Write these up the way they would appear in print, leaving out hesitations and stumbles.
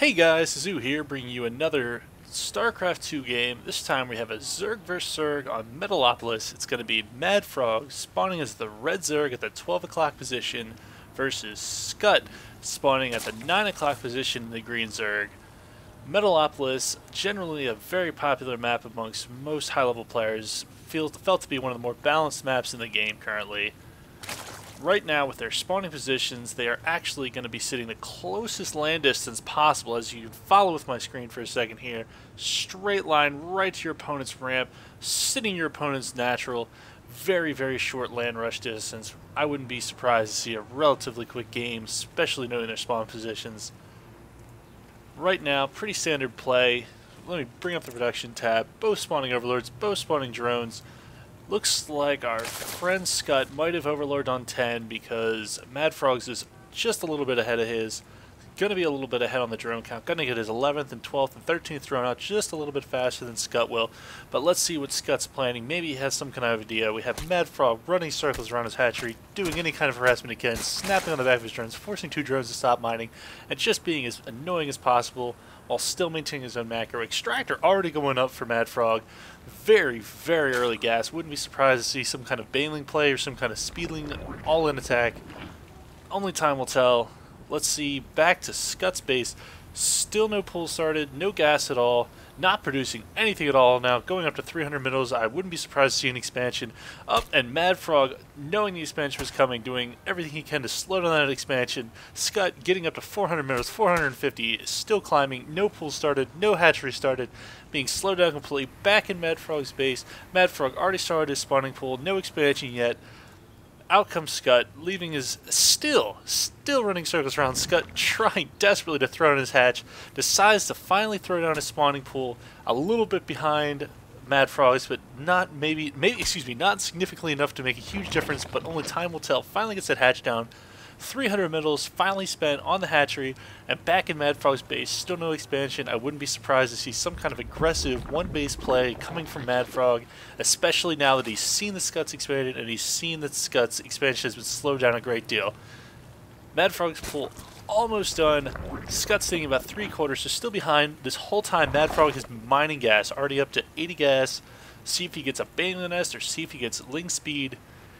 Hey guys, Zoo here, bringing you another Starcraft 2 game. This time we have a Zerg vs. Zerg on Metalopolis. It's going to be MadFrog spawning as the red Zerg at the 12 o'clock position versus Skutt spawning at the 9 o'clock position in the green Zerg. Metalopolis, generally a very popular map amongst most high-level players, felt to be one of the more balanced maps in the game currently. Right now, with their spawning positions, they are actually going to be sitting the closest land distance possible, as you can follow with my screen for a second here. Straight line right to your opponent's ramp, sitting your opponent's natural, very, very short land rush distance. I wouldn't be surprised to see a relatively quick game, especially knowing their spawn positions. Right now, pretty standard play. Let me bring up the production tab. Both spawning overlords, both spawning drones. Looks like our friend Skutt might have overlord on 10 because MadFrog's is just a little bit ahead of his. Going to be a little bit ahead on the drone count. Going to get his 11th and 12th and 13th drone out just a little bit faster than Skutt will. But let's see what Skutt's planning. Maybe he has some kind of idea. We have MadFrog running circles around his hatchery, doing any kind of harassment he can, snapping on the back of his drones, forcing two drones to stop mining, and just being as annoying as possible while still maintaining his own macro. Extractor already going up for MadFrog. Very, very early gas. Wouldn't be surprised to see some kind of bailing play or some kind of speedling all-in attack. Only time will tell. Let's see, back to Skutt's base. Still no pull started, no gas at all, not producing anything at all now, going up to 300 minnows. I wouldn't be surprised to see an expansion up, and MadFrog, knowing the expansion was coming, doing everything he can to slow down that expansion. Skutt getting up to 400 minnows, 450, still climbing, no pool started, no hatchery started, being slowed down completely, back in MadFrog's base. MadFrog already started his spawning pool, no expansion yet. Out comes Skutt, leaving his still running circles around. Skutt trying desperately to throw in his hatch, decides to finally throw down his spawning pool, a little bit behind MadFrog's, but not not significantly enough to make a huge difference. But only time will tell. Finally gets that hatch down. 300 middles finally spent on the hatchery, and back in MadFrog's base. Still no expansion. I wouldn't be surprised to see some kind of aggressive one-base play coming from MadFrog, especially now that he's seen the Skutt's expanded and he's seen that Skutt's expansion has been slowed down a great deal. MadFrog's pull almost done. Skutt's sitting about 3/4, so still behind. This whole time, MadFrog has been mining gas, already up to 80 gas. See if he gets a bailing nest or see if he gets ling speed.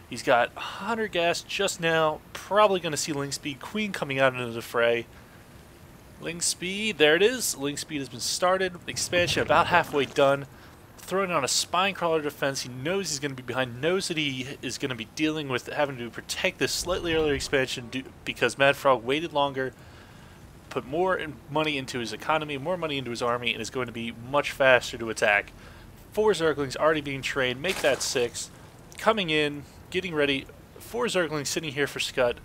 He's got 100 gas just now. Probably going to see Ling Speed Queen coming out into the fray. Ling Speed, there it is. Ling Speed has been started. Expansion about halfway done. Throwing on a spine crawler defense. He knows he's going to be behind. Knows that he is going to be dealing with having to protect this slightly earlier expansion because MadFrog waited longer, put more money into his economy, more money into his army, and is going to be much faster to attack. 4 Zerglings already being trained. Make that 6. Coming in. Getting ready. 4 Zerglings sitting here for Skutt.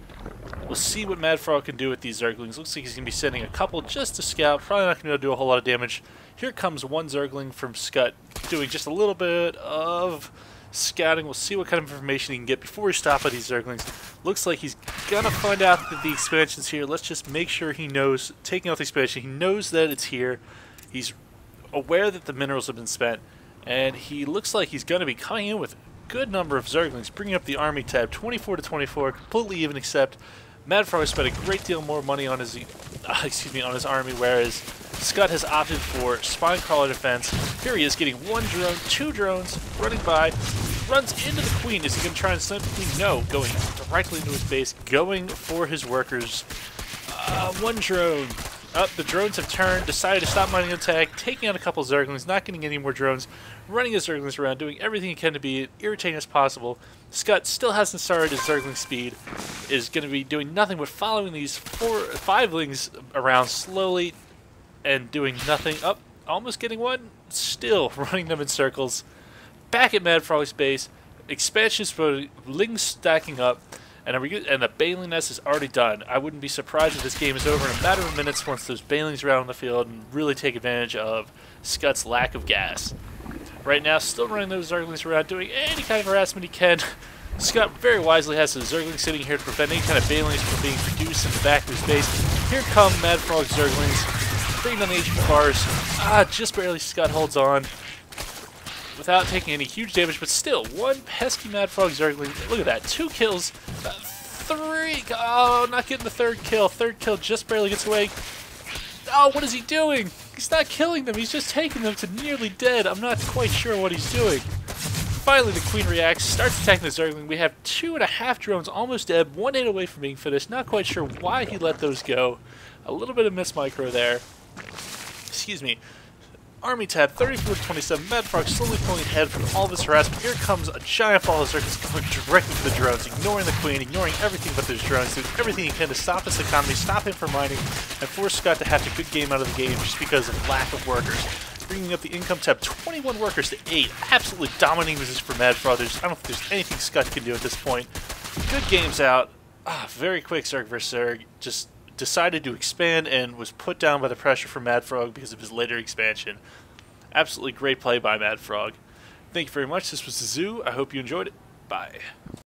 We'll see what MadFrog can do with these Zerglings. Looks like he's going to be sending a couple just to scout. Probably not going to be able to do a whole lot of damage. Here comes 1 Zergling from Skutt, doing just a little bit of scouting. We'll see what kind of information he can get before we stop at these Zerglings. Looks like he's going to find out that the expansion's here. Let's just make sure he knows, taking out the expansion, he knows that it's here. He's aware that the minerals have been spent. And he looks like he's going to be coming in with good number of Zerglings, bringing up the army tab, 24 to 24, completely even, except MadFrog has spent a great deal more money on his, on his army, whereas Skutt has opted for spine crawler defense. Here he is, getting 1 drone, 2 drones, running by, runs into the queen. Is he going to try and snipe the queen? No, going directly into his base, going for his workers. 1 drone. The drones have turned, decided to stop mining attack, taking out a couple Zerglings, not getting any more drones, running his Zerglings around, doing everything he can to be irritating as possible. Skutt still hasn't started his Zergling speed, is going to be doing nothing but following these 5 lings around slowly and doing nothing. Almost getting 1, still running them in circles. Back at MadFrog's base, expansion's for lings stacking up. And the bailing nest is already done. I wouldn't be surprised if this game is over in a matter of minutes once those bailings are out on the field and really take advantage of Skutt's lack of gas. Right now, still running those Zerglings around, doing any kind of harassment he can. Skutt very wisely has his Zerglings sitting here to prevent any kind of bailings from being produced in the back of his base. Here come MadFrog's Zerglings, bringing down the HP bars. Just barely Skutt holds on without taking any huge damage, but still, 1 pesky MadFrog Zergling. Look at that, 2 kills, 3, oh, not getting the 3rd kill. 3rd kill just barely gets away. Oh, what is he doing? He's not killing them. He's just taking them to nearly dead. I'm not quite sure what he's doing. Finally, the Queen reacts, starts attacking the Zergling. We have 2.5 drones almost dead, 1 8 away from being finished. Not quite sure why he let those go. A little bit of miss micro there. Excuse me. Army tab, 34-27. MadFrog slowly pulling ahead from all this harassment. Here comes a giant ball of Zerglings going directly to the drones, ignoring the Queen, ignoring everything but those drones, doing everything he can to stop this economy, stop him from mining, and force Skutt to have a good game out of the game just because of lack of workers. Bringing up the income tab, 21 workers to 8. Absolutely dominating position for MadFrog. I don't think there's anything Skutt can do at this point. Good games out. Very quick Zerg vs. Zerg. Just decided to expand and was put down by the pressure from MadFrog because of his later expansion. Absolutely great play by MadFrog. Thank you very much. This was the Zoo. I hope you enjoyed it. Bye.